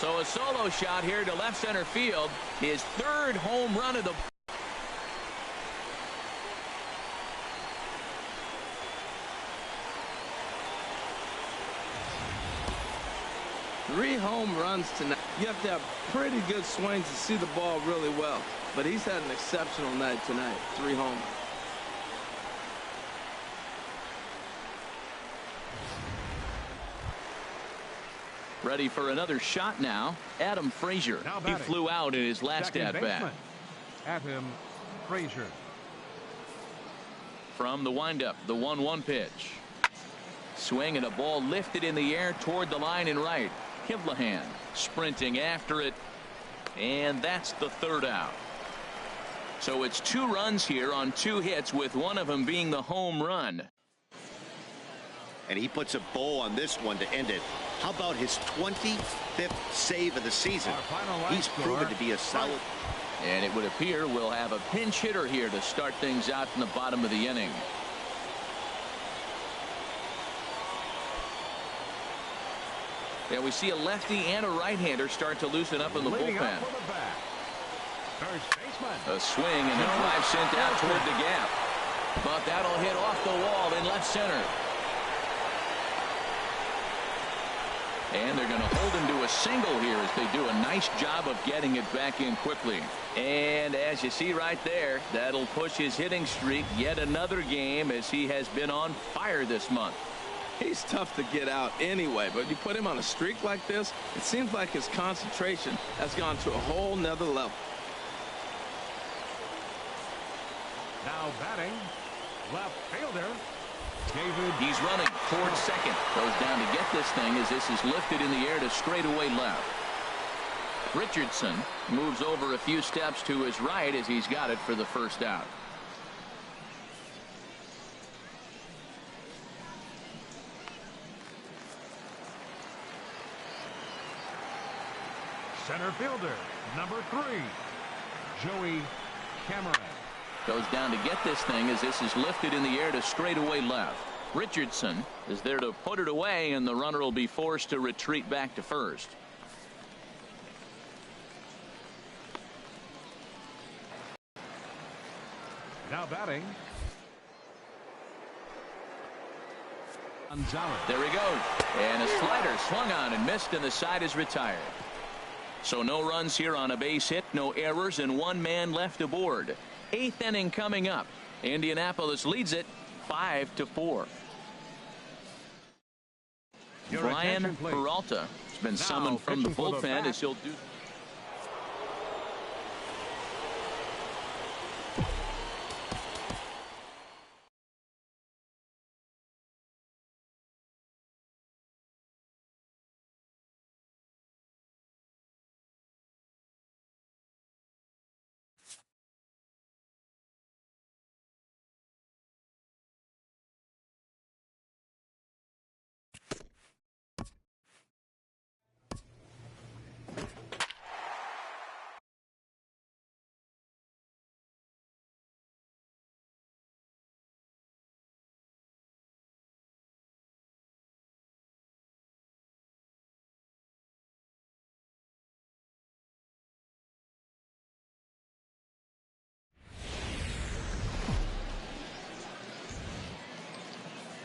So a solo shot here to left center field. His third home run of the... Three home runs tonight. You have to have pretty good swings to see the ball really well. But he's had an exceptional night tonight. 3 homers. Ready for another shot now. Adam Frazier. He flew out in his last at-bat. Adam Frazier. From the windup, the 1-1 pitch. Swing and a ball lifted in the air toward the line and right. Kivlahan sprinting after it. And that's the third out. So it's 2 runs here on 2 hits, with one of them being the home run. And he puts a bow on this one to end it. How about his 25th save of the season? He's proven to be a solid. And it would appear we'll have a pinch hitter here to start things out in the bottom of the inning. Yeah, we see a lefty and a right-hander start to loosen up in the bullpen. A swing and a drive sent out toward the gap. But that'll hit off the wall in left center. And they're going to hold him to a single here as they do a nice job of getting it back in quickly. And as you see right there, that'll push his hitting streak yet another game, as he has been on fire this month. He's tough to get out anyway, but you put him on a streak like this, it seems like his concentration has gone to a whole nother level. Now batting, left fielder David. He's running towards second. Goes down to get this thing as this is lifted in the air to straightaway left. Richardson moves over a few steps to his right as he's got it for the first out. Center fielder, number 3, Joey Cameron. Goes down to get this thing as this is lifted in the air to straightaway left. Richardson is there to put it away, and the runner will be forced to retreat back to first. Now batting, Gonzalez. There he goes. And a slider swung on and missed, and the side is retired. So no runs here on a base hit, no errors, and 1 man left aboard. 8th inning coming up. Indianapolis leads it 5-4. Brian Peralta has been summoned from the bullpen as he'll do.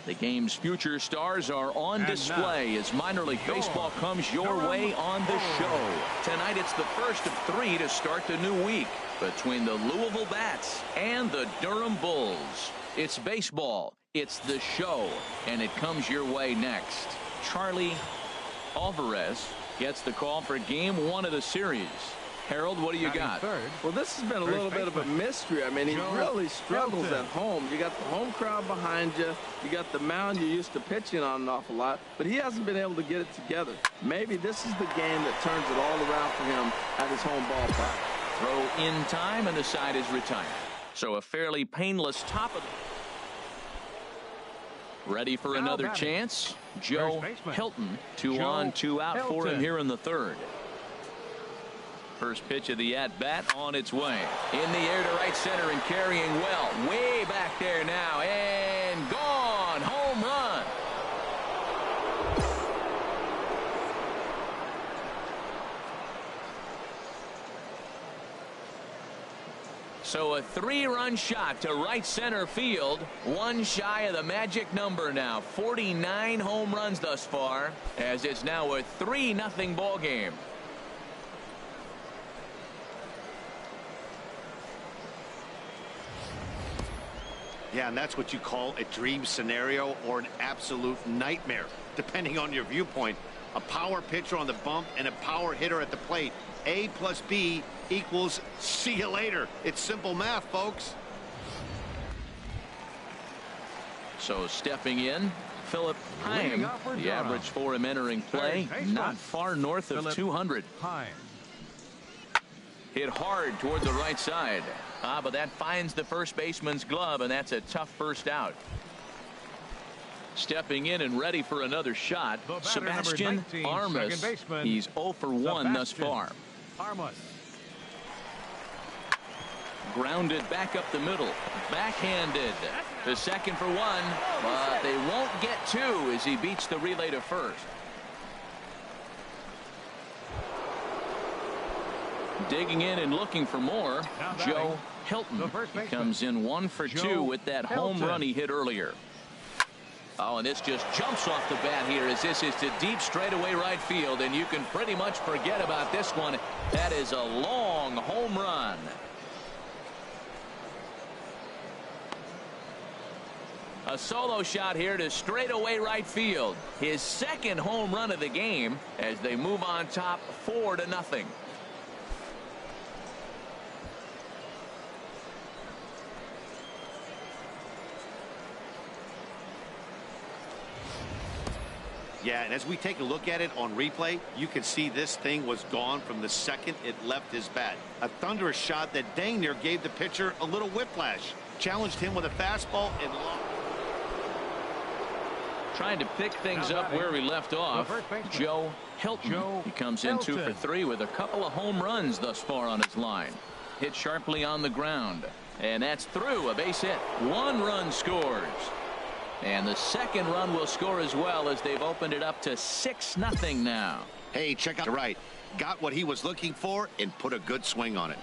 The game's future stars are on display as minor league baseball comes your way on the show. Tonight it's the first of 3 to start the new week between the Louisville Bats and the Durham Bulls. It's baseball, it's the show, and it comes your way next. Charlie Alvarez gets the call for game 1 of the series. Harold, what do you got? Well, this has been a little bit of a mystery. I mean, he really struggles at home. You got the home crowd behind you. You got the mound you're used to pitching on an awful lot. But he hasn't been able to get it together. Maybe this is the game that turns it all around for him at his home ballpark. Throw in time, and the side is retired. So a fairly painless top of... Ready for another chance? Joe Hilton, 2 on, 2 out for him here in the 3rd. First pitch of the at-bat on its way. In the air to right center and carrying well. Way back there now. And gone. Home run. So a 3-run shot to right center field. One shy of the magic number now. 49 home runs thus far, as it's now a 3-0 ball game. Yeah, and that's what you call a dream scenario or an absolute nightmare, depending on your viewpoint. A power pitcher on the bump and a power hitter at the plate. A plus B equals see you later. It's simple math, folks. So stepping in, Philip Heim. The average for him entering play, not far north of 200. Hit hard toward the right side. But that finds the first baseman's glove, and that's a tough first out. Stepping in and ready for another shot, Sebastian Armas. He's 0 for 1 thus far. Grounded back up the middle. Backhanded to second for 1. But they won't get 2 as he beats the relay to first. Digging in and looking for more, Joe Hilton. He comes in 1 for 2 with that home run he hit earlier. Oh, and this just jumps off the bat here as this is to deep straightaway right field, and you can pretty much forget about this one. That is a long home run. A solo shot here to straightaway right field. His second home run of the game as they move on top 4-0. Yeah, and as we take a look at it on replay, you can see this thing was gone from the second it left his bat. A thunderous shot that dang near gave the pitcher a little whiplash. Challenged him with a fastball and lost. Trying to pick things up where we left off, Joe Hilton. He comes in 2 for 3 with a couple of home runs thus far on his line. Hit sharply on the ground, and that's through. A base hit. 1 run scores. And the second run will score as well as they've opened it up to 6-0 now. Hey, check out the right. Got what he was looking for and put a good swing on it.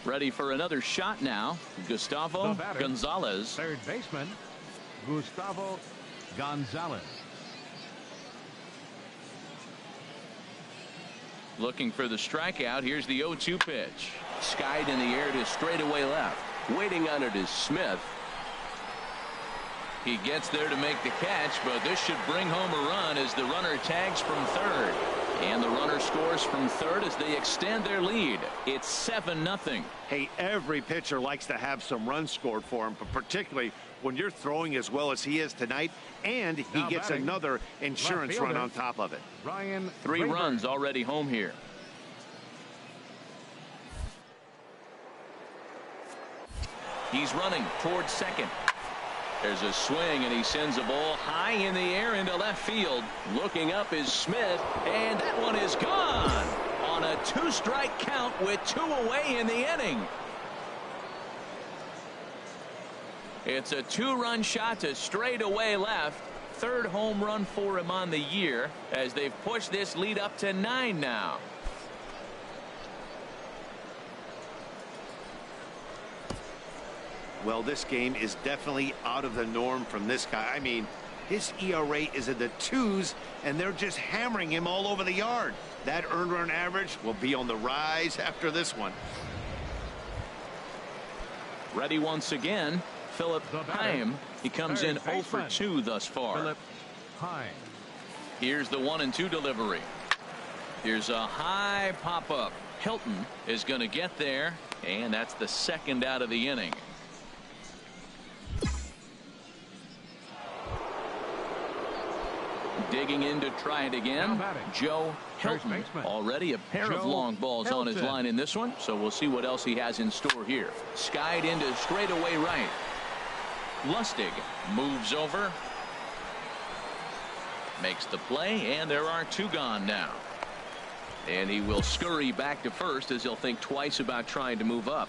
Ready for another shot now. Gustavo Gonzalez. Third baseman, Gustavo Gonzalez. Looking for the strikeout. Here's the 0-2 pitch. Skied in the air to straightaway left. Waiting on it is Smith. He gets there to make the catch, but this should bring home a run as the runner tags from third. And the runner scores from third as they extend their lead. It's 7-0. Hey, every pitcher likes to have some runs scored for him, but particularly when you're throwing as well as he is tonight, and he gets another insurance run on top of it. 3 runs already home here. He's running towards second. There's a swing, and he sends a ball high in the air into left field. Looking up is Smith, and that one is gone on a 2-strike count with 2 away in the inning. It's a 2-run shot to straightaway left. 3rd home run for him on the year as they've pushed this lead up to 9 now. Well, this game is definitely out of the norm from this guy. I mean, his ERA is in the 2s, and they're just hammering him all over the yard. That earned run average will be on the rise after this one. Ready once again, Philip Heim. He comes in 0 for 2 thus far. Here's the 1-2 delivery. Here's a high pop-up. Hilton is going to get there, and that's the 2nd out of the inning. Digging in to try it again, Joe Hilton. Already a pair of long balls on his line in this one, so we'll see what else he has in store here. Skied into straightaway right. Lustig moves over, makes the play, and there are 2 gone now. And he will scurry back to first as he'll think twice about trying to move up.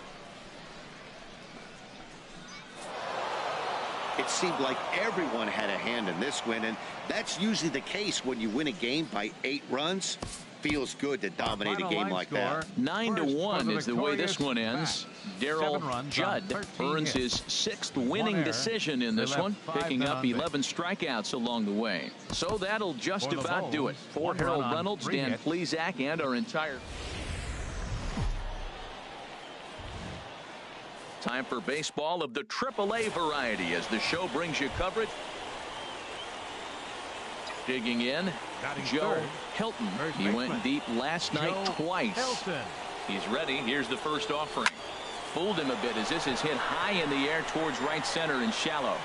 It seemed like everyone had a hand in this win, and that's usually the case when you win a game by 8 runs. feels good to dominate a game like that. 9-1 is the way this one ends. Darryl Judd earns his 6th winning decision in this one, picking up 11 strikeouts along the way. So that'll just about do it. For Harold Reynolds, Dan Plesac, and our entire time for baseball of the AAA variety as the show brings you coverage. Digging in, Joe Hilton. He went deep last night twice. He's ready. Here's the first offering. Fooled him a bit as this is hit high in the air towards right center and shallow.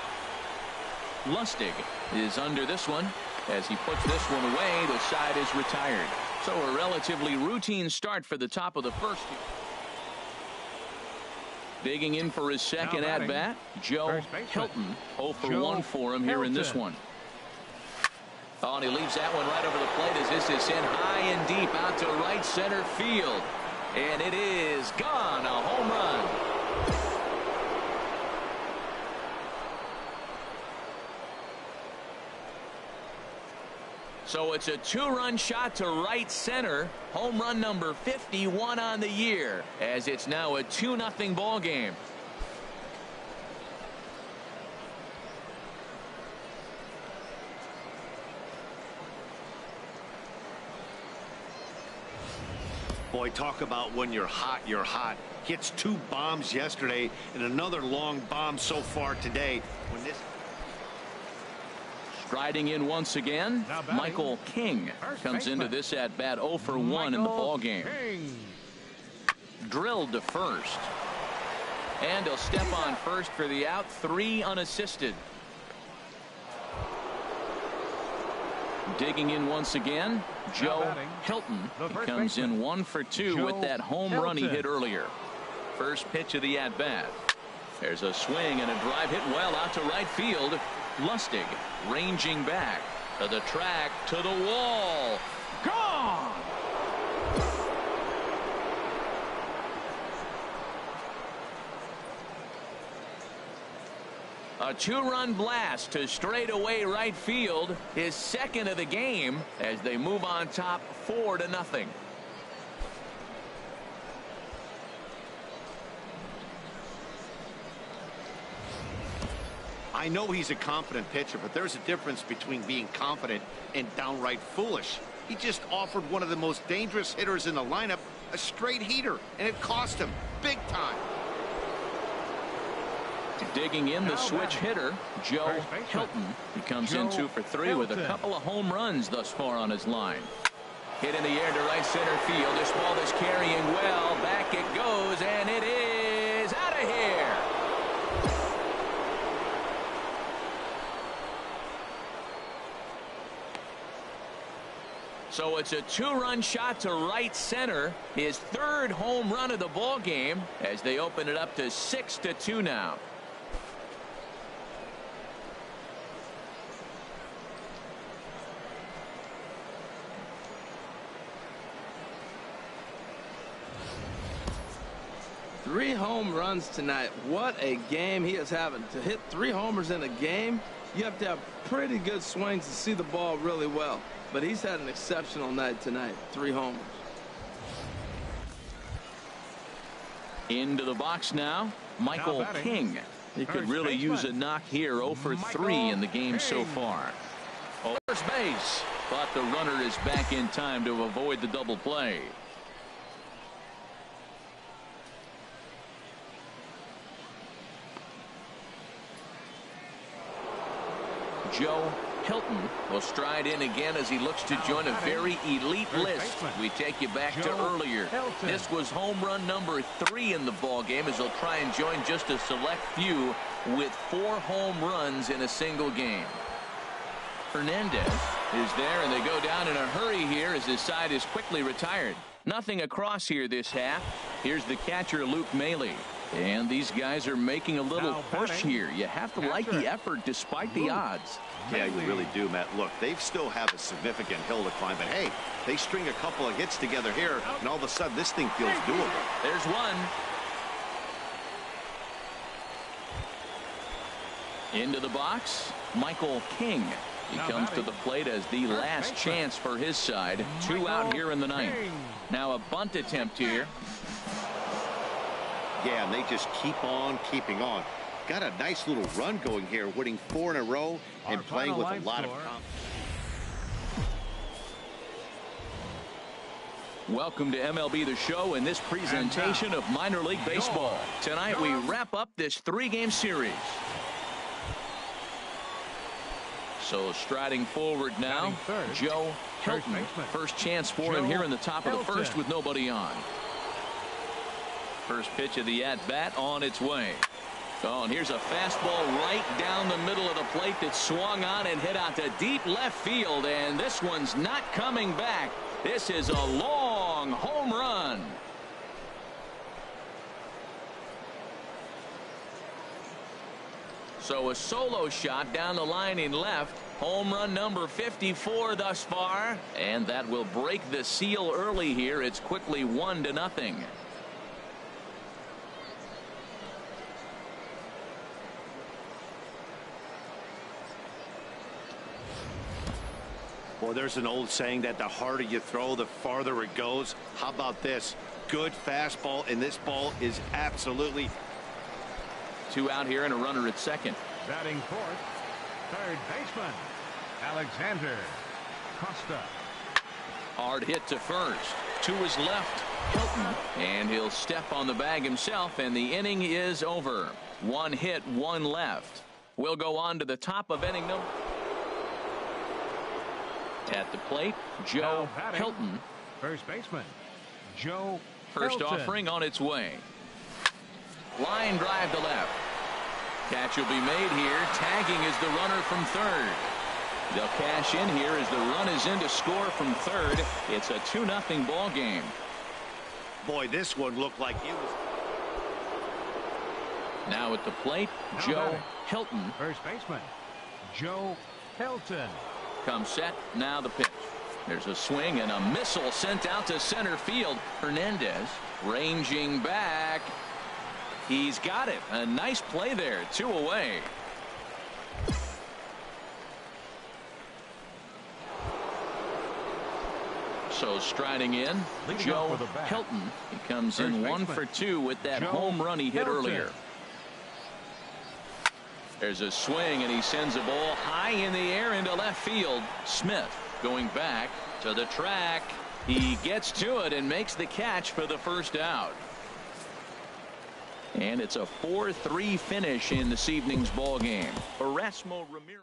Lustig is under this one. As he puts this one away, the side is retired. So a relatively routine start for the top of the first. Digging in for his second at-bat, Joe Hilton. 0 for 1 for him here in this one. Oh, and he leaves that one right over the plate as this is sent high and deep out to right center field. And it is gone. A home run. So it's a 2-run shot to right center. Home run number 51 on the year, as it's now a 2-0 ball game. Boy, talk about when you're hot, you're hot. Hits 2 bombs yesterday and another long bomb so far today. When this Striding in once again, Michael King comes into this at bat 0 for 1 in the ball game. Drilled to first, and he'll step on first for the out. 3 unassisted. Digging in once again, Joe Hilton. He comes in 1 for 2 with that home run he hit earlier. First pitch of the at bat. There's a swing and a drive hit well out to right field. Lustig ranging back to the track, to the wall. Gone! A 2-run blast to straightaway right field, his second of the game, as they move on top 4-0. I know he's a confident pitcher, but there's a difference between being confident and downright foolish. He just offered one of the most dangerous hitters in the lineup a straight heater, and it cost him big time. Digging in the switch hitter, Joe Hilton. He comes in 2 for 3 with a couple of home runs thus far on his line. Hit in the air to right center field. This ball is carrying well. Back it goes, and it is out of here. So it's a 2-run shot to right center, his 3rd home run of the ball game, as they open it up to 6-2 now. Three home runs tonight. What a game he is having. To hit 3 homers in a game, you have to have pretty good swings to see the ball really well. But he's had an exceptional night tonight. 3 homers. Into the box now, Michael King. He could really use a knock here. 0 for 3 in the game so far. First base, but the runner is back in time to avoid the double play. Joe Hilton will stride in again as he looks to join a very elite list. We take you back to earlier. This was home run number 3 in the ball game, as he'll try and join just a select few with 4 home runs in a single game. Fernandez is there, and they go down in a hurry here as his side is quickly retired. Nothing across here this half. Here's the catcher, Luke Maile. And these guys are making a little push here. You have to like the effort despite the odds. Yeah, you really do, Matt. Look, they still have a significant hill to climb, but hey, they string a couple of hits together here, and all of a sudden this thing feels doable. There's one. Into the box, Michael King. He comes to the plate as the last chance for his side. 2 out here in the ninth. Now a bunt attempt here. Yeah, and they just keep on keeping on. Got a nice little run going here, winning 4 in a row and playing with a lot of confidence. Welcome to MLB The Show in this presentation of minor league baseball. Tonight we wrap up this 3-game series. So striding forward now, Joe Hilton. First chance for him here in the top of the first with nobody on. First pitch of the at-bat on its way. Oh, and here's a fastball right down the middle of the plate that swung on and hit out to deep left field, and this one's not coming back. This is a long home run. So a solo shot down the line in left. Home run number 54 thus far, and that will break the seal early here. It's quickly 1-0. Well, there's an old saying that the harder you throw, the farther it goes. How about this? Good fastball, and this ball is absolutely. 2 out here and a runner at second. Batting fourth, third baseman, Alexander Costa. Hard hit to first. To his left, Hilton. And he'll step on the bag himself, and the inning is over. 1 hit, 1 left. We'll go on to the top of inning number. At the plate, Joe Hilton. First baseman, Joe First Hilton. offering on its way. Line drive to left. Catch will be made here. Tagging is the runner from third. They'll cash in here as the run is in to score from third. It's a 2-0 ball game. Boy, this one looked like it was. Now at the plate, Joe Hilton. First baseman, Joe Hilton. Comes set. Now the pitch. There's a swing and a missile sent out to center field. Hernandez ranging back. He's got it. A nice play there. 2 away. So striding in, Joe Hilton. He comes in 1 for 2 with that home run he hit earlier. There's a swing, and he sends a ball high in the air into left field. Smith going back to the track. He gets to it and makes the catch for the first out. And it's a 4-3 finish in this evening's ball game. Erasmo Ramirez.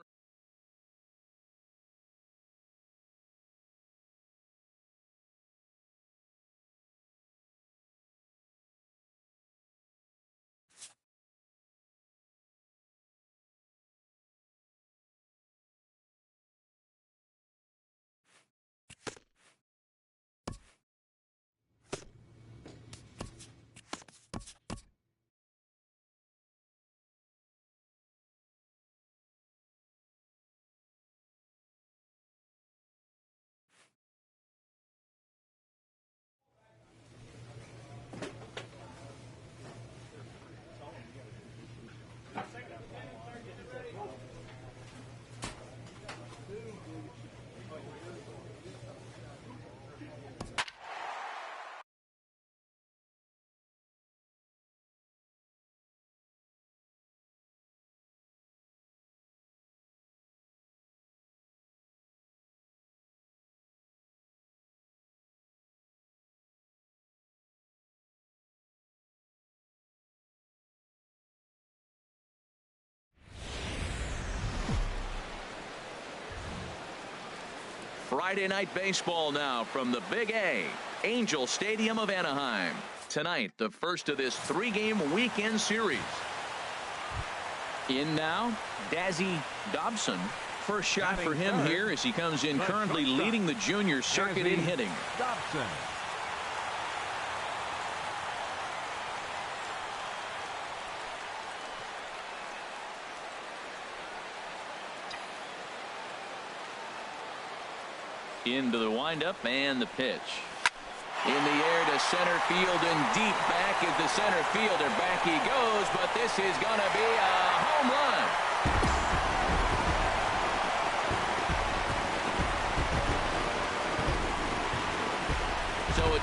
Friday night baseball now from the Big A, Angel Stadium of Anaheim. Tonight, the first of this 3-game weekend series. In now, Dazzy Dobson. First shot for him here as he comes in, currently leading the junior circuit in hitting. Dobson. Into the windup and the pitch. In the air to center field and deep back is the center fielder. Back he goes, but this is going to be a home run.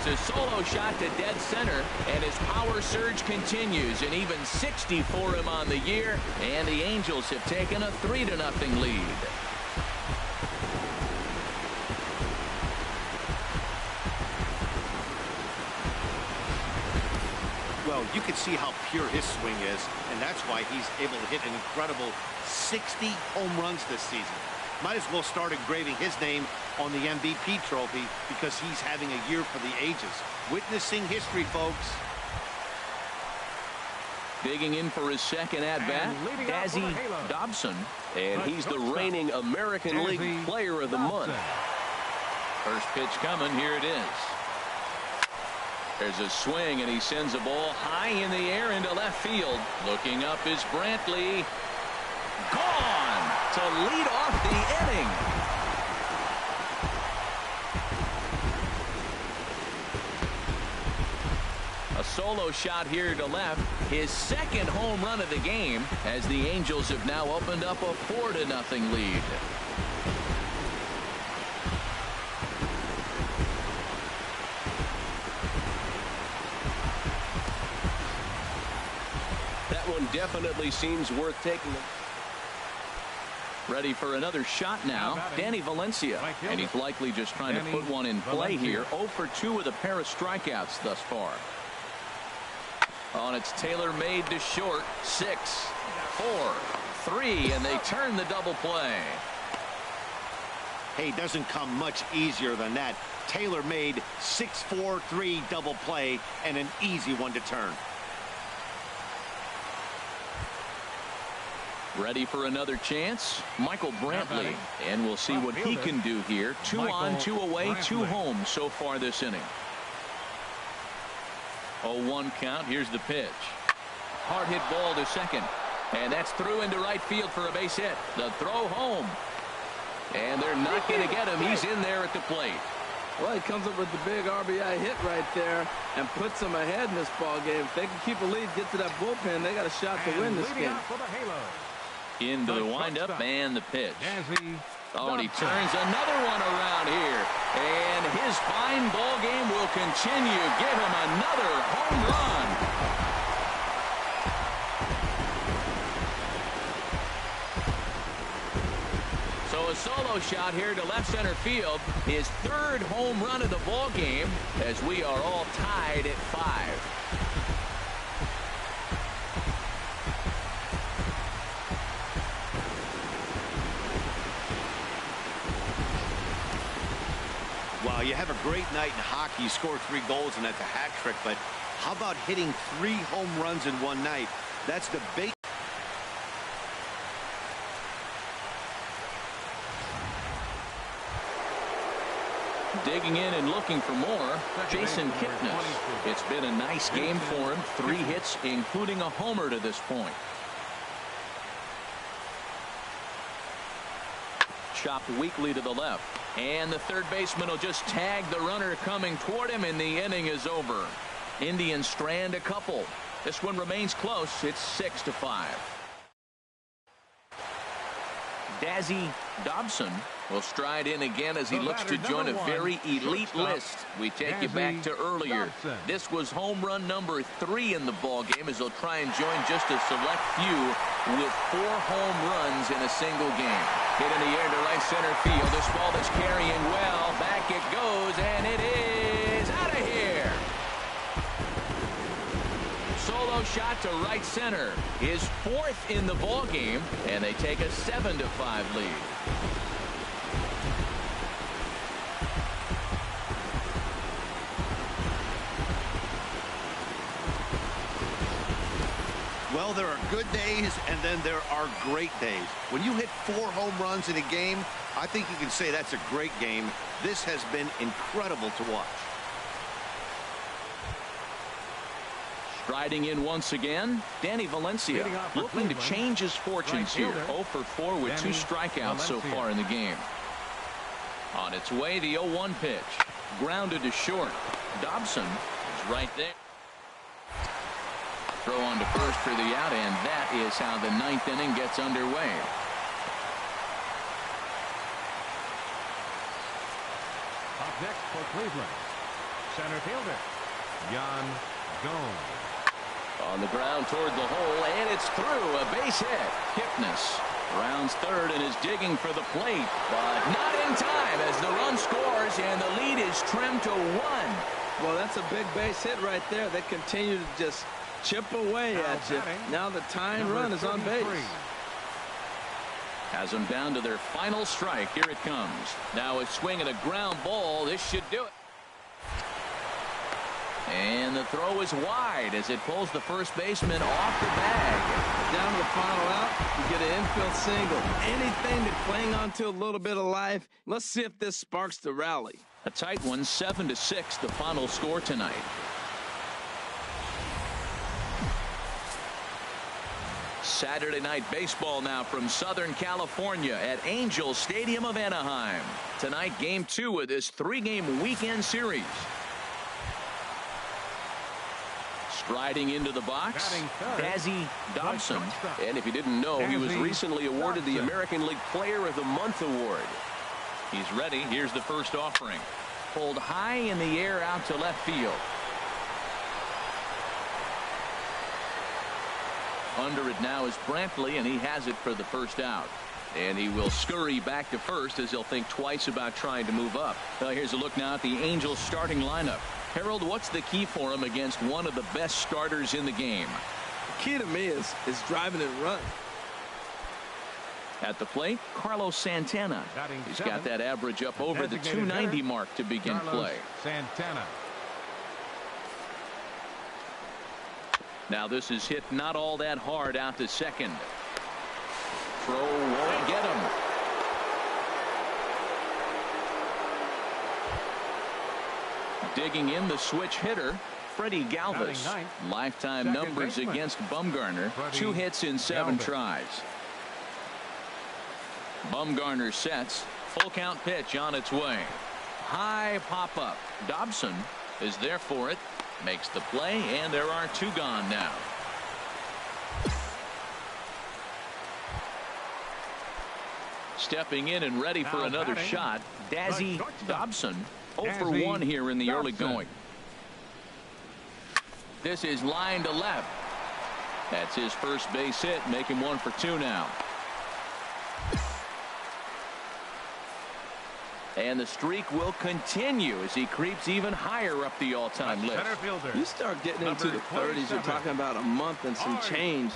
It's a solo shot to dead center, and his power surge continues. An even 60 for him on the year, and the Angels have taken a 3-0 lead. Well, you can see how pure his swing is, and that's why he's able to hit an incredible 60 home runs this season. Might as well start engraving his name on the MVP trophy because he's having a year for the ages. Witnessing history, folks. Digging in for his second at-bat, Dazzy Dobson, and he's the reigning American League Player of the Month. First pitch coming, here it is. There's a swing, and he sends a ball high in the air into left field. Looking up is Brantley. Gone to lead off the inning. A solo shot here to left. His second home run of the game, as the Angels have now opened up a 4-0 lead. Definitely seems worth taking. Ready for another shot now, Danny Valencia, and he's likely just trying to put one in play here. 0 for 2 with a pair of strikeouts thus far. On it's Taylor made to short. 6, 4, 3, and they turn the double play. Hey, doesn't come much easier than that. Taylor made 6-4-3 double play and an easy one to turn. Ready for another chance, Michael Brantley, and we'll see what he can do here. 2 on, 2 away, 2 home so far this inning. 0-1 count. Here's the pitch. Hard hit ball to second, and that's through into right field for a base hit. The throw home, and they're not going to get him. He's in there at the plate. Well, he comes up with the big RBI hit right there and puts them ahead in this ball game. If they can keep a lead, get to that bullpen, they got a shot to win this game. Into the windup and the pitch. Oh, and he turns another one around here. And his fine ball game will continue. Give him another home run. So a solo shot here to left center field. His 3rd home run of the ball game, as we are all tied at 5. Wow, you have a great night in hockey. You score 3 goals, and that's a hat trick. But how about hitting 3 home runs in one night? That's the big. Digging in and looking for more, Jason Kipnis. It's been a nice game for him. 3 hits, including a homer to this point. Chopped weakly to the left. And the third baseman will just tag the runner coming toward him, and the inning is over. Indians strand a couple. This one remains close. It's 6-5. Dazzy Dobson will stride in again as he looks to join a very elite list. We take you back to earlier. This was home run number 3 in the ball game, as he'll try and join just a select few with 4 home runs in a single game. Hit in the air to right center field. This ball is carrying well. Back it goes, and it is out of here. Solo shot to right center. His 4th in the ball game, and they take a 7-5 lead. Well, there are good days, and then there are great days. When you hit 4 home runs in a game, I think you can say that's a great game. This has been incredible to watch. Striding in once again, Danny Valencia, looking to change his fortunes here. 0 for 4 with 2 strikeouts so far in the game. On its way, the 0-1 pitch. Grounded to short. Dobson is right there. Throw on to first for the out, and that is how the 9th inning gets underway. Up next for Cleveland, Center fielder, Jan Gomes. On the ground toward the hole, and it's through. A base hit. Kipnis rounds third and is digging for the plate, but not in time as the run scores and the lead is trimmed to 1. Well, that's a big base hit right there. They continue to just chip away at you. Now the tying run is on base. Has them down to their final strike. Here it comes. Now a swing and a ground ball. This should do it. And the throw is wide as it pulls the first baseman off the bag. Down to the final out, you get an infield single. Anything to cling on to a little bit of life. Let's see if this sparks the rally. A tight one, 7-6, the final score tonight. Saturday night baseball now from Southern California at Angels Stadium of Anaheim. Tonight, game 2 of this 3-game weekend series. Striding into the box, Dazzy Dobson. And if you didn't know, he was recently awarded the American League Player of the Month award. He's ready. Here's the first offering. Pulled high in the air out to left field. Under it now is Brantley, and he has it for the first out. And he will scurry back to first as he'll think twice about trying to move up. Here's a look now at the Angels starting lineup. Harold, what's the key for him against one of the best starters in the game? The key to me is driving and run. At the plate, Carlos Santana. He's got that average up over the 290 mark to begin play. Santana. Now this is hit not all that hard out to second. Throw won't get him. Digging in the switch hitter, Freddie Galvis. Lifetime numbers against Bumgarner. 2 hits in 7 tries. Bumgarner sets. Full count pitch on its way. High pop up. Dobson is there for it. Makes the play, and there are 2 gone now. Stepping in and ready for another shot, Dazzy Dobson. 0 for 1 here in the early going. This is line to left. That's his first base hit, making 1 for 2 now. And the streak will continue as he creeps even higher up the all-time list. You start getting into the 30s, you're talking about a month and some change.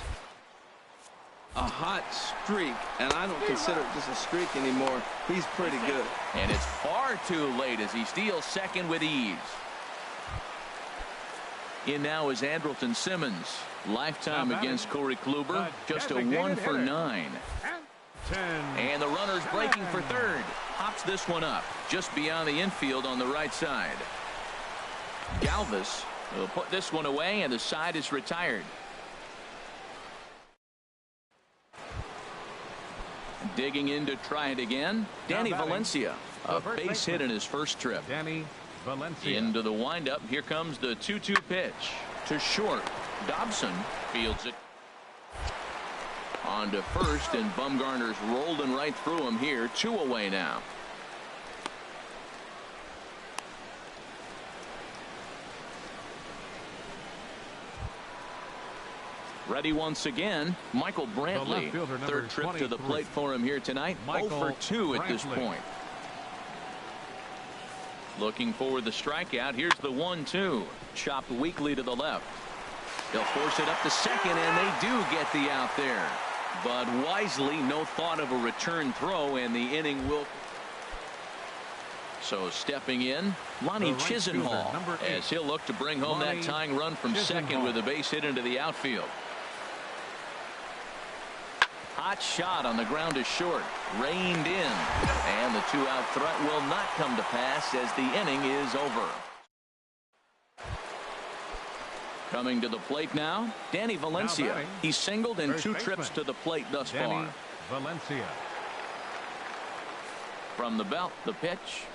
A hot streak, and I don't consider it just a streak anymore. He's pretty good. And it's far too late as he steals second with ease. In now is Andrelton Simmons. Lifetime against Corey Kluber. Just a 1 for 9. And the runner's breaking for third. Hops this one up just beyond the infield on the right side. Galvis will put this one away, and the side is retired. Digging in to try it again, Danny Valencia. A base hit in his first trip. Danny Valencia. Into the windup. Here comes the 2-2 pitch to short. Dobson fields it. On to first, and Bumgarner's rolling right through him here. 2 away now. Ready once again, Michael Brantley. Third trip to the plate for him here tonight. 0 for 2 at this point. Looking for the strikeout. Here's the 1-2. Chopped weakly to the left. They'll force it up to second, and they do get the out there. But wisely, no thought of a return throw, and the inning will. So stepping in, Lonnie Chisenhall, as he'll look to bring home that tying run from second with a base hit into the outfield. Hot shot on the ground to short. Reined in. And the 2-out threat will not come to pass as the inning is over. Coming to the plate now, Danny Valencia. He's singled in 2 trips to the plate thus far. Valencia. From the belt, the pitch.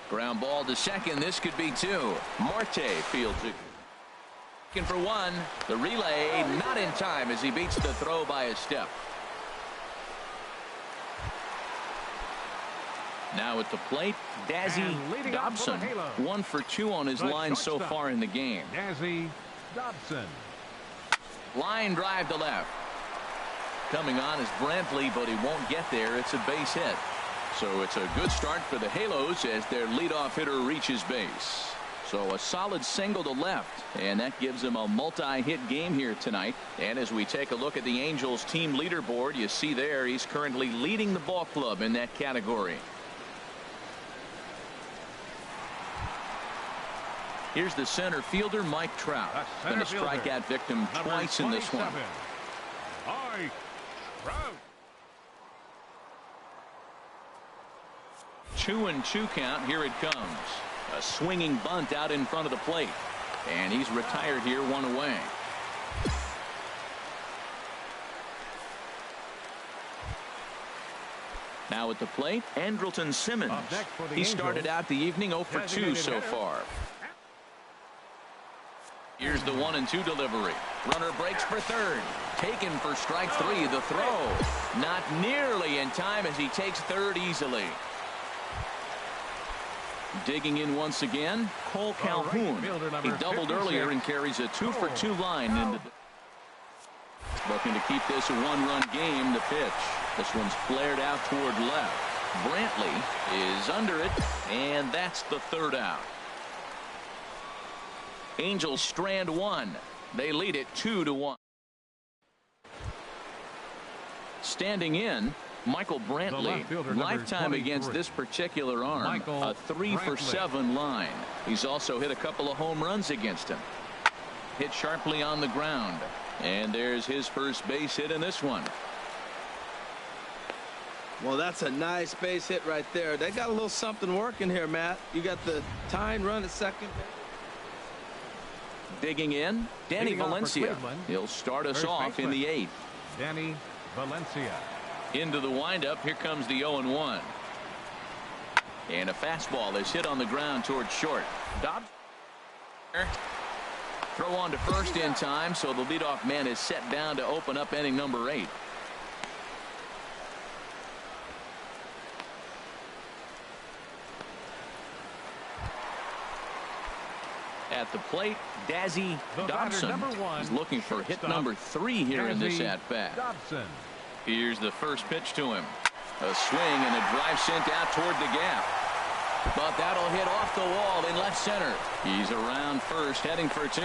Ground ball to second. This could be 2. Marte fields it. Looking for 1. The relay not in time as he beats the throw by a step. Now at the plate, Dazzy Dobson. 1 for 2 on his line so far in the game. Dazzy Dobson. Line drive to left. Coming on is Brantley, but he won't get there. It's a base hit. So it's a good start for the Halos as their leadoff hitter reaches base. So a solid single to left, and that gives them a multi-hit game here tonight. And as we take a look at the Angels team leaderboard, you see there he's currently leading the ball club in that category. Here's the center fielder, Mike Trout. Been a strikeout victim twice in this one. Mike Trout. 2-2 count. Here it comes. A swinging bunt out in front of the plate. And he's retired here, 1 away. Now at the plate, Andrelton Simmons. He started out the evening 0 for 2 so far. Here's the 1-2 delivery. Runner breaks for third. Taken for strike 3. The throw. Not nearly in time as he takes third easily. Digging in once again, Cole Calhoun. He doubled earlier and carries a 2 for 2 line into the. Looking to keep this a 1-run game. The pitch. This one's flared out toward left. Brantley is under it, and that's the third out. Angels strand 1. They lead it 2-1. Standing in, Michael Brantley. Lifetime against this particular arm. A 3 for 7 line. He's also hit a couple of home runs against him. Hit sharply on the ground. And there's his first base hit in this one. Well, that's a nice base hit right there. They got a little something working here, Matt. You got the tying run at second. Digging in, Danny Valencia. He'll start us off in the 8th. Danny Valencia. Into the windup. Here comes the 0-1. And a fastball is hit on the ground towards short. Dobbs. Throw on to first in time, so the leadoff man is set down to open up inning number 8. At the plate, Dazzy Dobson. He's looking for hit number 3 here in this at-bat. Here's the first pitch to him. A swing and a drive sent out toward the gap. But that'll hit off the wall in left center. He's around first, heading for 2.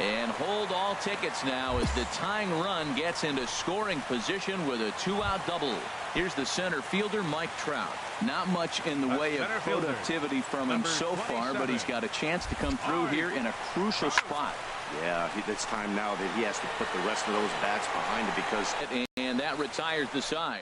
And hold all tickets now as the tying run gets into scoring position with a 2-out double. Here's the center fielder, Mike Trout. Not much in the way of productivity from him so far, but he's got a chance to come through here in a crucial spot. Yeah, it's time now that he has to put the rest of those bats behind it because. And that retires the side.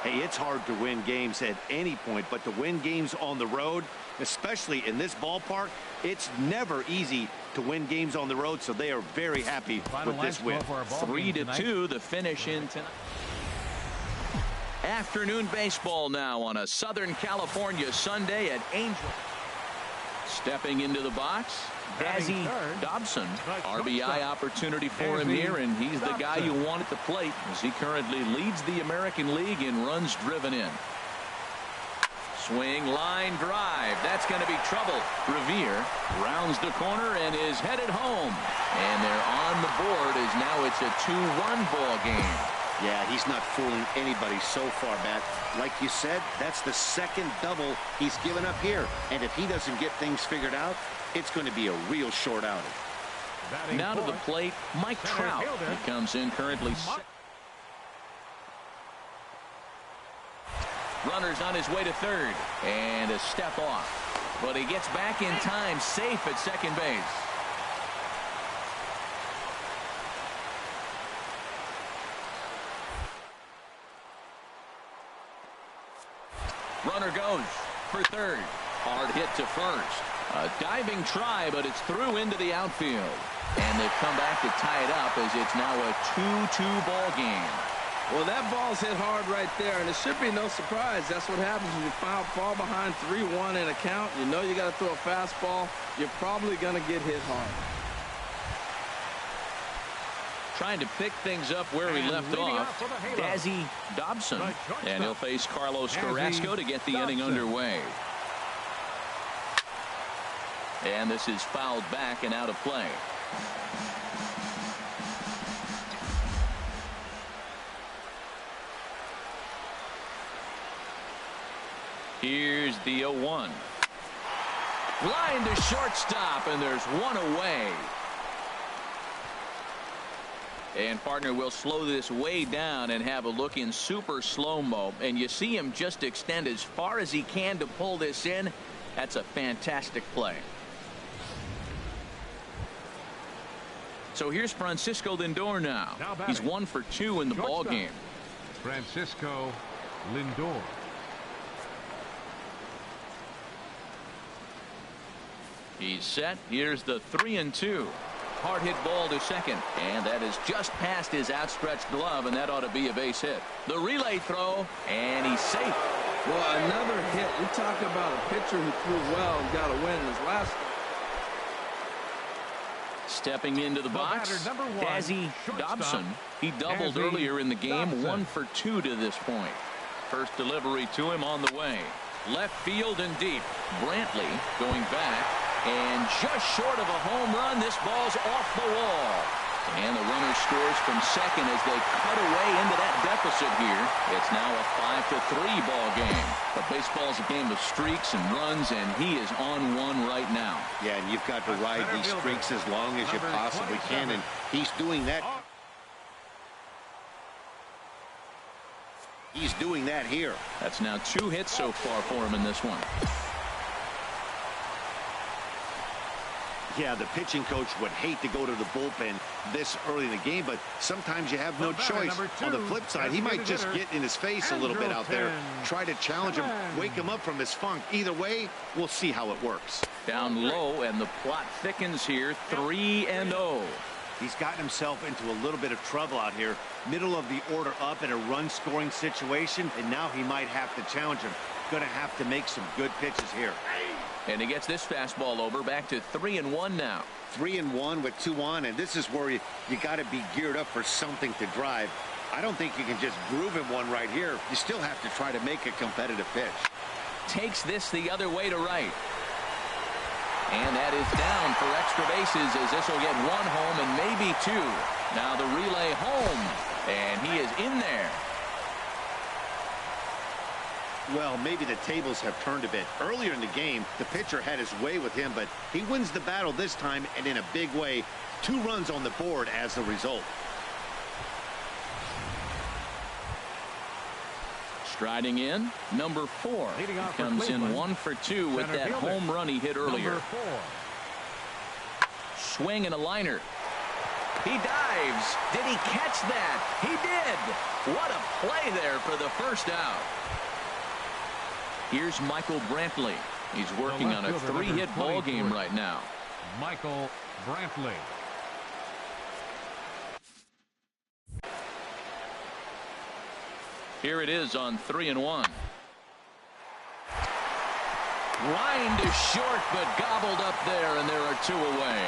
Hey, it's hard to win games at any point, but to win games on the road, especially in this ballpark, it's never easy to win games on the road, so they are very happy with this win. 3-2, the finish in tonight. Afternoon baseball now on a Southern California Sunday at Angel. Stepping into the box, Dazzy Dobson. RBI opportunity for him here, and he's the guy you want at the plate as he currently leads the American League in runs driven in. Swing, line drive. That's going to be trouble. Revere rounds the corner and is headed home. And they're on the board as now it's a 2-1 ball game. Yeah, he's not fooling anybody so far, Matt. Like you said, that's the second double he's given up here. And if he doesn't get things figured out, it's going to be a real short outing. Now to the plate, Mike Trout. He comes in currently. Runner's on his way to third. And a step off. But he gets back in time, safe at second base. Runner goes for third. Hard hit to first. A diving try, but it's through into the outfield. And they've come back to tie it up as it's now a 2-2 ball game. Well, that ball's hit hard right there, and it should be no surprise. That's what happens when you fall behind 3-1 in a count. You know you got to throw a fastball. You're probably going to get hit hard. Trying to pick things up where we left off, Dazzy Dobson. And he'll face Carlos Carrasco to get the inning underway. And this is fouled back and out of play. Here's the 0-1. Line to shortstop, and there's one away. And partner will slow this way down and have a look in super slow-mo. And you see him just extend as far as he can to pull this in. That's a fantastic play. So here's Francisco Lindor now. He's 1 for 2 in the ball game. Francisco Lindor. He's set. Here's the 3-2. Hard hit ball to second, and that is just past his outstretched glove, and that ought to be a base hit. The relay throw, and he's safe. Well, another hit. You talk about a pitcher who threw well and got a win in his last. Stepping into the box, Dazzy Dobson. He doubled earlier in the game, 1 for 2 to this point. First delivery to him on the way. Left field and deep. Brantley going back, and just short of a home run. This ball's off the wall. And the runner scores from second as they cut away into that deficit here. It's now a 5-3 ball game. But baseball's a game of streaks and runs, and he is on one right now. Yeah, and you've got to ride these streaks as long as you possibly can, and he's doing that. He's doing that here. That's now 2 hits so far for him in this one. Yeah, the pitching coach would hate to go to the bullpen this early in the game, but sometimes you have no choice. On the flip side, he might just get in his face a little bit out there, try to challenge him, wake him up from his funk. Either way, we'll see how it works. Down low, and the plot thickens here. 3-0. He's gotten himself into a little bit of trouble out here. Middle of the order up in a run-scoring situation, and now he might have to challenge him. Going to have to make some good pitches here. And he gets this fastball over. Back to 3-1 now. 3-1 with 2 on, and this is where you got to be geared up for something to drive. I don't think you can just groove him one right here. You still have to try to make a competitive pitch. Takes this the other way to right. And that is down for extra bases, as this will get 1 home and maybe 2. Now the relay home, and he is in there. Well, maybe the tables have turned a bit. Earlier in the game, the pitcher had his way with him, but he wins the battle this time, and in a big way. 2 runs on the board as a result. Striding in, number 4. He comes in 1 for 2 with that home run he hit earlier. Swing and a liner. He dives. Did he catch that? He did. What a play there for the first out. Here's Michael Brantley. He's working on a 3-hit ball game right now. Michael Brantley. Here it is on 3-1. Line to short, but gobbled up there, and there are 2 away.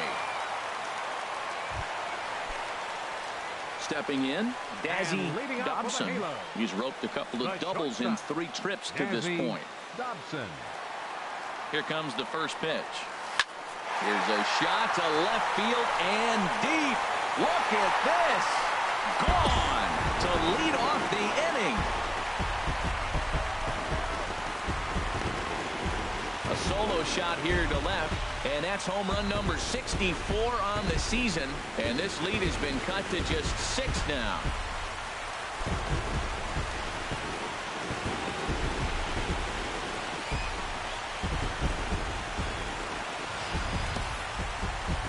Stepping in, Dazzy Dobson. He's roped a couple of doubles in 3 trips to this point. Dobson. Here comes the first pitch. Here's a shot to left field and deep. Look at this. Gone to lead off the inning. A solo shot here to left, and that's home run number 64 on the season, and this lead has been cut to just 6 now.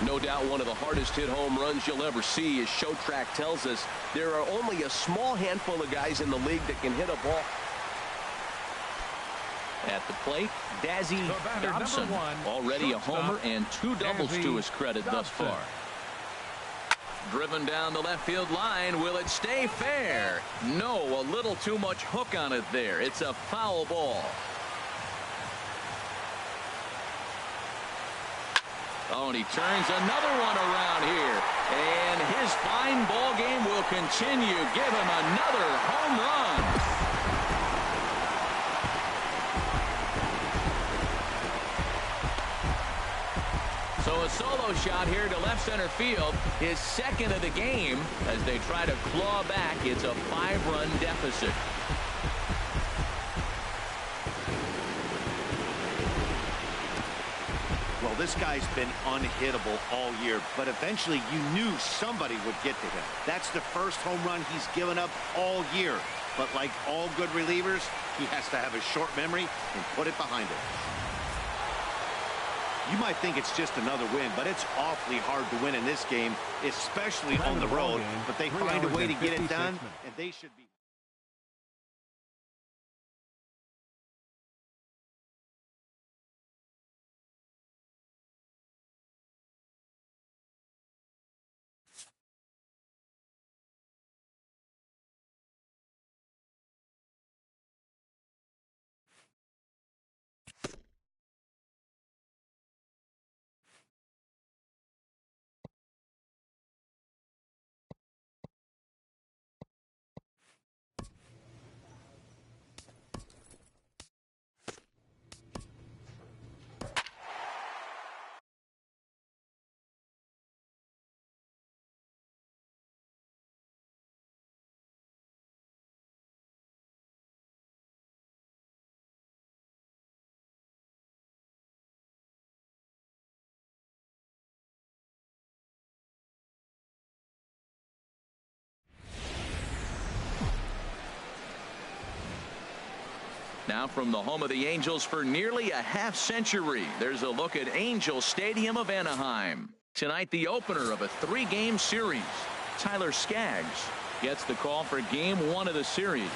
No doubt one of the hardest hit home runs you'll ever see. As Showtrack tells us, there are only a small handful of guys in the league that can hit a ball. At the plate, Dazzy Dobson, already a homer and 2 doubles to his credit thus far. Driven down the left field line. Will it stay fair? No, a little too much hook on it there. It's a foul ball. Oh, and he turns another one around here. And his fine ball game will continue. Give him another home run. So a solo shot here to left center field. His second of the game as they try to claw back. It's a 5-run deficit. Well, this guy's been unhittable all year, but eventually you knew somebody would get to him. That's the first home run he's given up all year. But like all good relievers, he has to have a short memory and put it behind him. You might think it's just another win, but it's awfully hard to win in this game, especially on the road. But they find a way to get it done, and they should be. Now from the home of the Angels for nearly a half-century, there's a look at Angel Stadium of Anaheim. Tonight, the opener of a 3-game series. Tyler Skaggs gets the call for Game 1 of the series.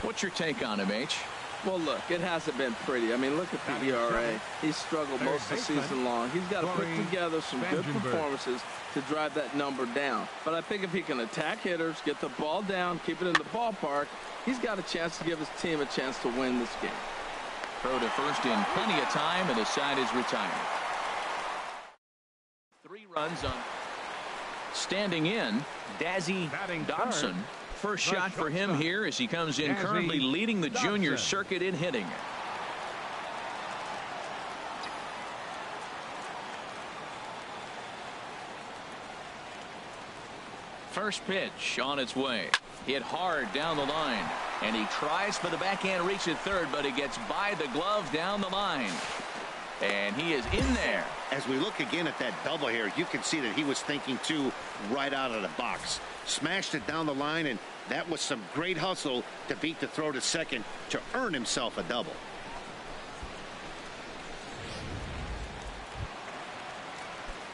What's your take on him, H? Well, look, it hasn't been pretty. I mean, look at the ERA. He's struggled most of the season long. He's got to put together some good performances to drive that number down. But I think if he can attack hitters, get the ball down, keep it in the ballpark, he's got a chance to give his team a chance to win this game. Throw to first in plenty of time, and the side is retired. 3 runs on. Standing in, Dazzy Dobson. First shot for him here as he comes in, currently leading the junior circuit in hitting. First pitch on its way. Hit hard down the line. And he tries for the backhand reach at third, but it gets by the glove down the line. And he is in there. As we look again at that double here, you can see that he was thinking too right out of the box. Smashed it down the line, and that was some great hustle to beat the throw to second to earn himself a double.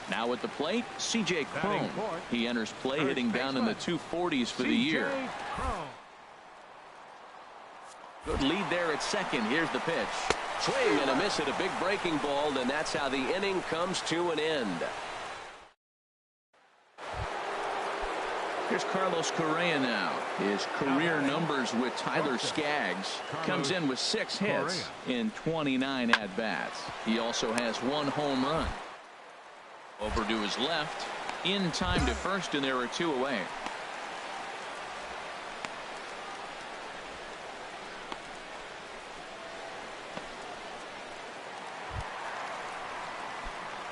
Now at the plate, C.J. Cron. He enters play hitting down in the 240s for the year. Good lead there at second. Here's the pitch. Swing and a miss at a big breaking ball, and that's how the inning comes to an end. Here's Carlos Correa now. His career numbers with Tyler Skaggs. Comes in with 6 hits in 29 at-bats. He also has 1 home run. Over to his left. In time to first, and there are 2 away.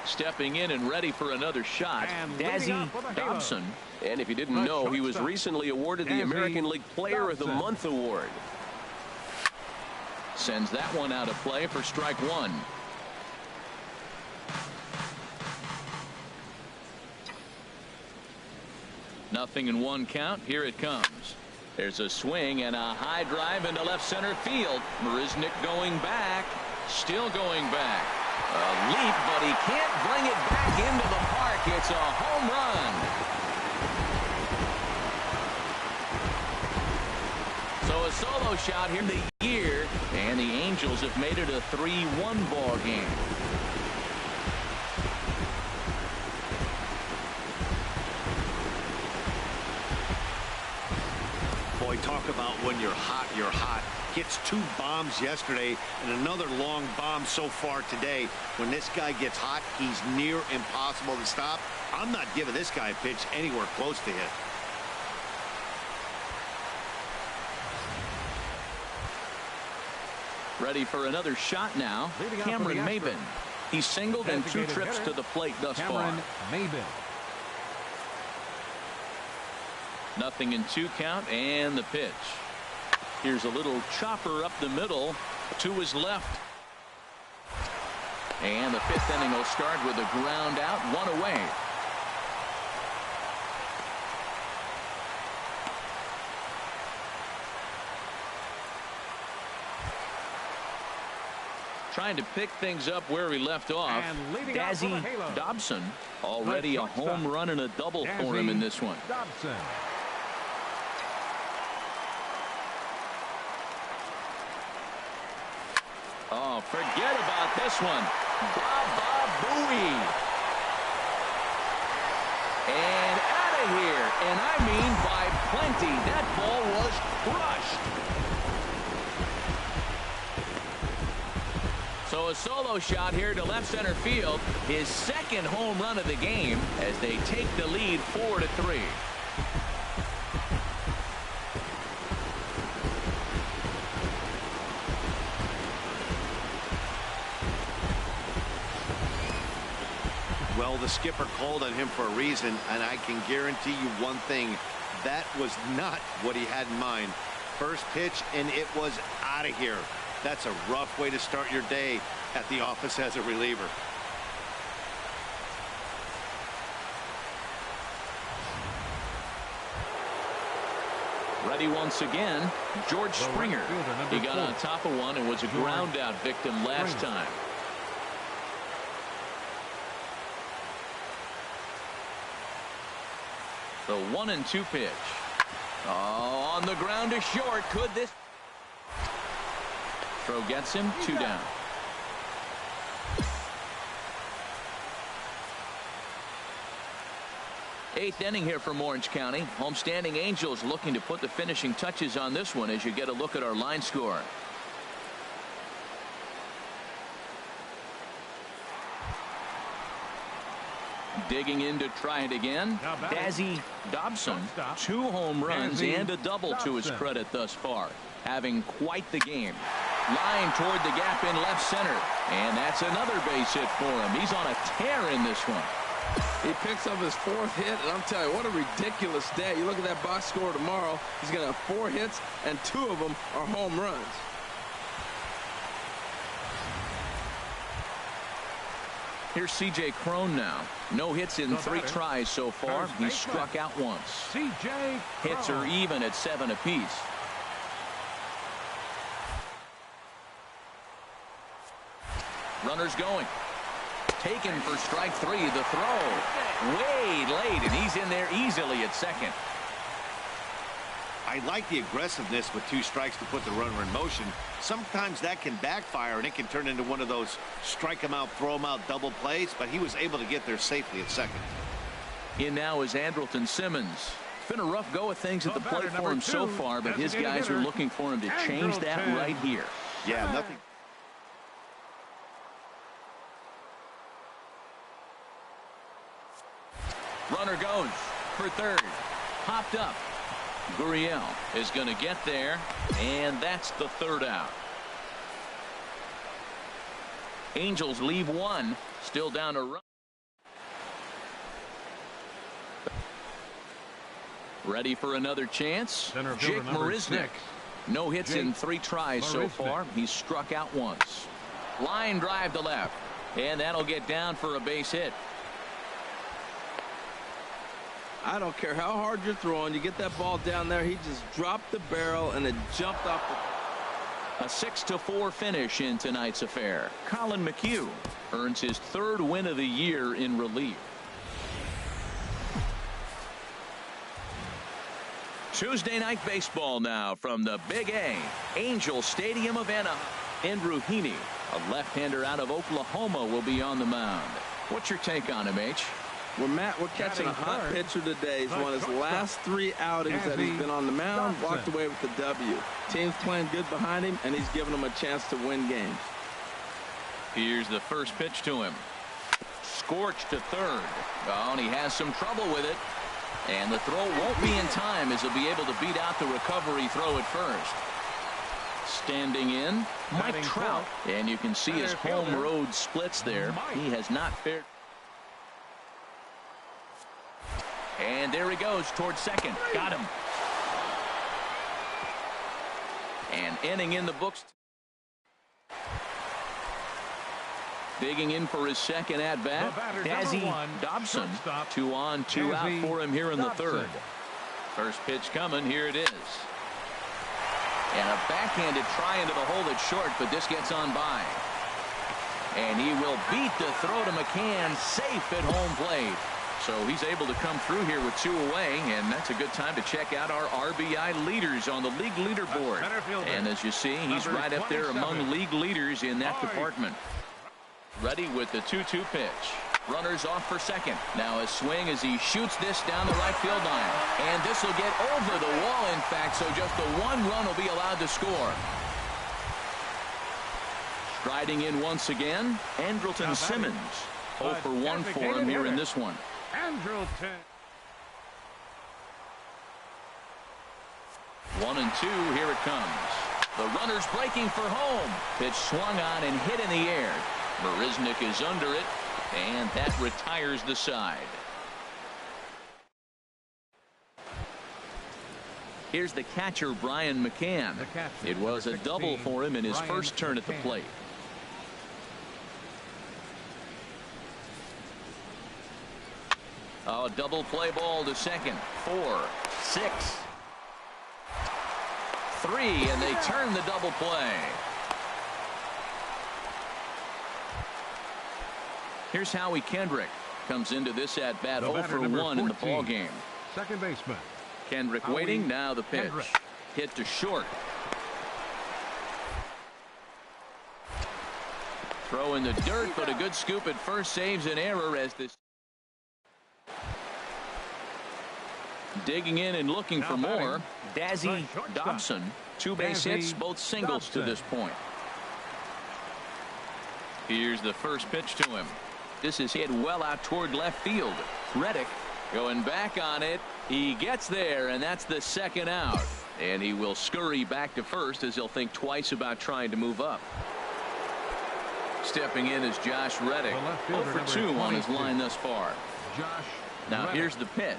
Stepping in and ready for another shot, Dazzy Dobson. And if you didn't know, he was recently awarded the American League Player of the Month award. Sends that one out of play for strike 1. Nothing in 1 count. Here it comes. There's a swing and a high drive into left center field. Marisnick going back. Still going back. A leap, but he can't bring it back into the park. It's a home run. So a solo shot here in the year, and the Angels have made it a 3-1 ball game. Boy, talk about when you're hot, you're hot. Hits 2 bombs yesterday and another long bomb so far today. When this guy gets hot, he's near impossible to stop. I'm not giving this guy a pitch anywhere close to hit. Ready for another shot now. Cameron Maben. He's singled in 2 trips to the plate thus far. Maben. Nothing in 2 count, and the pitch. Here's a little chopper up the middle to his left. And the 5th inning will start with a ground out, 1 away. Trying to pick things up where he left off. Dazzy Dobson, already a home run and a double for him in this one. Dobson. Oh, forget about this one. Baba Booey. And out of here. And I mean by plenty. That ball was crushed. So a solo shot here to left center field. His 2nd home run of the game as they take the lead 4-3. Well, the skipper called on him for a reason, and I can guarantee you one thing. That was not what he had in mind. First pitch, and it was out of here. That's a rough way to start your day at the office as a reliever. Ready once again, George Springer. He got on top of one and was a ground out victim last time. The 1-2 pitch. Oh, on the ground to short. Could this? Throw gets him, 2 down. Eighth inning here from Orange County. Homestanding Angels looking to put the finishing touches on this one as you get a look at our line score. Digging in to try it again. Dazzy Dobson, 2 home runs and a double to his credit thus far. Having quite the game. Line toward the gap in left center. And that's another base hit for him. He's on a tear in this one. He picks up his 4th hit, and I'm telling you, what a ridiculous day. You look at that box score tomorrow, he's going to have 4 hits, and 2 of them are home runs. Here's C.J. Cron now. No hits in 3 tries so far. He's struck out once. C.J. Hits are even at 7 apiece. Runners going. Taken for strike 3. The throw. Way late, and he's in there easily at second. I like the aggressiveness with 2 strikes to put the runner in motion. Sometimes that can backfire, and it can turn into one of those strike him out, throw him out double plays, but he was able to get there safely at second. In now is Andrelton Simmons. It's been a rough go of things at the plate for him so far, but his guys are looking for him to change that right here. Yeah, nothing. Runner goes for third. Popped up. Gurriel is going to get there, and that's the 3rd out. Angels leave 1, still down a run. Ready for another chance. Jake Marisnick. No hits in 3 tries so far. He's struck out once. Line drive to left, and that'll get down for a base hit. I don't care how hard you're throwing. You get that ball down there. He just dropped the barrel and it jumped off the. A 6-4 finish in tonight's affair. Colin McHugh earns his 3rd win of the year in relief. Tuesday night baseball now from the Big A. Angel Stadium of Anaheim. Andrew Heaney, a left-hander out of Oklahoma, will be on the mound. What's your take on him, H? We're catching a hot pitcher today. He's won his last 3 outings that he's been on the mound, walked away with the W. Team's playing good behind him, and he's giving them a chance to win games. Here's the first pitch to him. Scorched to third. Oh, and he has some trouble with it. And the throw won't be in time as he'll be able to beat out the recovery throw at first. Standing in, Mike Trout. And you can see his home road splits there. He has not fared. And there he goes towards second. Got him. And inning in the books. Digging in for his second at-bat, Dazzy Dobson. 2 on, 2 out for him here in the third. First pitch coming. Here it is. And a backhanded try into the hole that's short, but this gets on by. And he will beat the throw to McCann, safe at home plate. So he's able to come through here with 2 away, and that's a good time to check out our RBI leaders on the league leaderboard. And as you see, he's right up there among league leaders in that department. Ready with the 2-2 pitch. Runners off for second. Now a swing as he shoots this down the right field line. And this will get over the wall, in fact, so just the 1 run will be allowed to score. Striding in once again, Andrelton Simmons. 0 for 1 for him here in this one. Andrelton. 1-2, here it comes. The runner's breaking for home. Pitch swung on and hit in the air. Marisnick is under it, and that retires the side. Here's the catcher, Brian McCann. It was a double for him in his first turn at the plate. Oh, double play ball to second. 4, 6, 3, and they turn the double play. Here's Howie Kendrick. Comes into this at-bat 0 for 1 in the ball game. Second baseman. Kendrick waiting. Now the pitch. Hit to short. Throw in the dirt, but a good scoop at first saves an error as this. Digging in and looking for more. Dazzy Dobson. 2 base hits, both singles to this point. Here's the first pitch to him. This is hit well out toward left field. Reddick going back on it. He gets there, and that's the second out. And he will scurry back to first as he'll think twice about trying to move up. Stepping in is Josh Reddick. 0 for 2 on his line thus far. Now here's the pitch.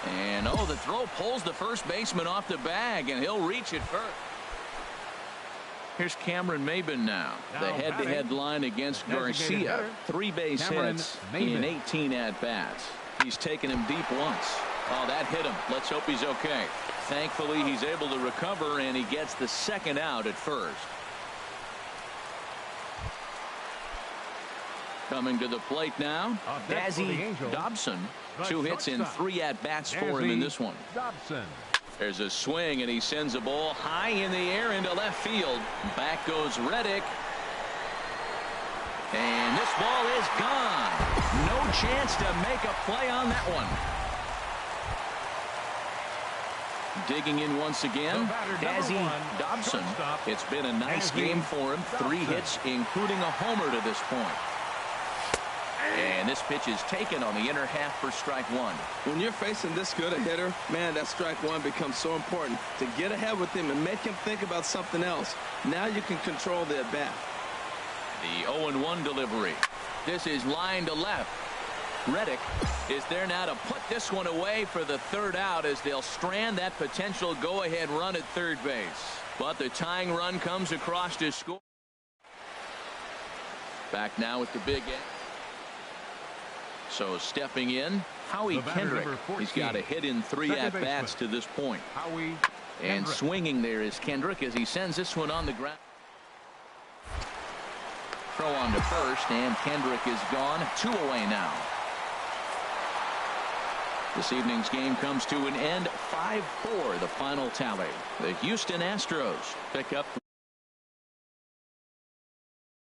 And oh, the throw pulls the first baseman off the bag, and he'll reach it first. Here's Cameron Maybin now. The head-to-head line against Garcia. 3 base hits in 18 at-bats. He's taken him deep once. Oh, that hit him. Let's hope he's okay. Thankfully, he's able to recover, and he gets the second out at first. Coming to the plate now, Dazzy Dobson. 2 hits in 3 at-bats for him in this one. There's a swing, and he sends a ball high in the air into left field. Back goes Reddick. And this ball is gone. No chance to make a play on that one. Digging in once again, Dazzy Dobson. It's been a nice game for him. 3 hits, including a homer to this point. And this pitch is taken on the inner half for strike 1. When you're facing this good a hitter, man, that strike 1 becomes so important to get ahead with him and make him think about something else. Now you can control the at-bat. The 0-1 delivery. This is line to left. Reddick is there now to put this one away for the 3rd out as they'll strand that potential go-ahead run at third base. But the tying run comes across to score. Back now at the big end. So stepping in, Howie Kendrick. He's got a hit in 3 at-bats to this point. And swinging there is Kendrick as he sends this one on the ground. Throw on to first, and Kendrick is gone. 2 away now. This evening's game comes to an end. 5-4 the final tally. The Houston Astros pick up the